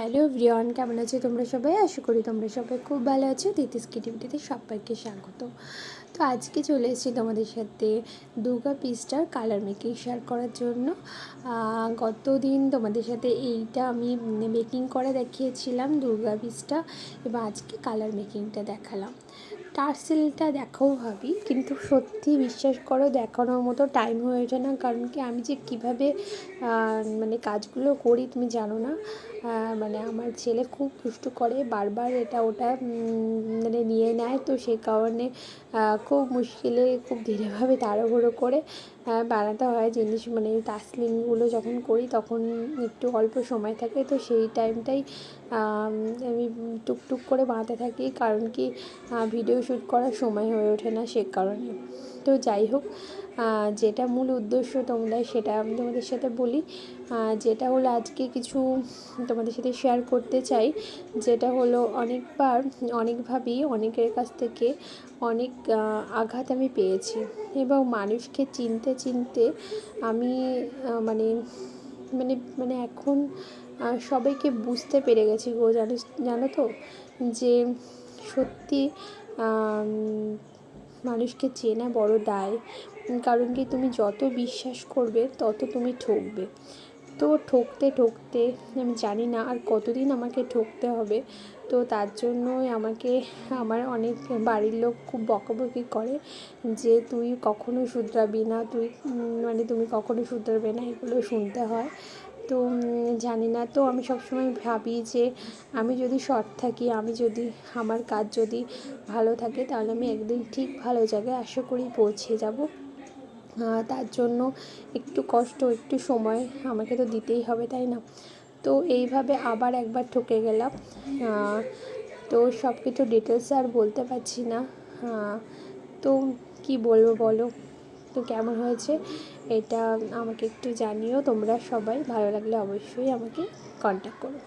Hello everyone, কেমন আছো তোমরা সবাই? আশা করি তোমরা সবাই খুব ভালো আছো। তিতিস ক্রিয়েটিভিটিতে সবাইকে স্বাগত। তো আজকে চলে এসেছি তোমাদের সাথে দুর্গা পিসটার কালার মেকিং শেয়ার করার জন্য। গত দিন তোমাদের সাথে এইটা আমি মেকিং করে দেখিয়েছিলাম দুর্গা পিসটা, এবার আজকে কালার মেকিংটা দেখালাম। টার্সেলটা দেখাও ভাবি, কিন্তু সত্যি বিশ্বাস করো দেখানোর মতো টাইম হয়ে ওঠে না। কারণ কি, আমি যে কীভাবে মানে কাজগুলো করি তুমি জানো না। মানে আমার ছেলে খুব দুষ্টু করে, বারবার এটা ওটা মানে নিয়ে নেয়, তো সেই কারণে খুব মুশকিলে খুব ধীরেভাবে তাড়াহুড়ো করে বানাতে হয় জিনিস। মানে তাসলিংগুলো যখন করি তখন একটু অল্প সময় থাকে, তো সেই টাইমটাই আমি টুকটুক করে বানাতে থাকি। কারণ কি, ভিডিও শ্যুট করার সময় হয়ে ওঠে না সে কারণে। তো যাই হোক, যেটা মূল উদ্দেশ্য সেটা আমি তোমাদের সাথে বলি। যেটা হলো আজকে কিছু তোমাদের সাথে শেয়ার করতে চাই। যেটা হলো অনেকভাবেই অনেকের কাছ থেকে অনেক আঘাত আমি পেয়েছি, এবং মানুষকে চিনতে চিনতে আমি মানে মানে মানে এখন সবাইকে বুঝতে পেরে গেছি গো। জানো তো যে সত্যি মানুষকে চেনা বড় দায়। কারণ কি, তুমি যত বিশ্বাস করবে তত তুমি ঠকবে। তো ঠকতে ঠকতে আমি জানি না আর কতদিন আমাকে ঠকতে হবে। তো তার জন্যই আমার অনেক বাড়ির লোক খুব বকাবকি করে যে তুই কখনো শুধরাবি না, তুমি কখনো শুধরাবে না, এগুলো শুনতে হয়। তো জানি না, তো আমি সবসময় ভাবি যে আমি যদি সৎ থাকি, আমার কাজ যদি ভালো থাকে, তাহলে আমি একদিন ঠিক ভালো জায়গায় আশা করি পৌঁছে যাব। তার জন্য একটু কষ্ট, একটু সময় আমাকে তো দিতেই হবে, তাই না? তো এইভাবে আবার একবার ঠকে গেলাম। তো সব কিছু ডিটেলসে আর বলতে পারছি না। তো কি বলবো বলো? তো কেমন হয়েছে এটা আমাকে একটু জানিও তোমরা সবাই। ভালো লাগলে অবশ্যই আমাকে কন্ট্যাক্ট করো।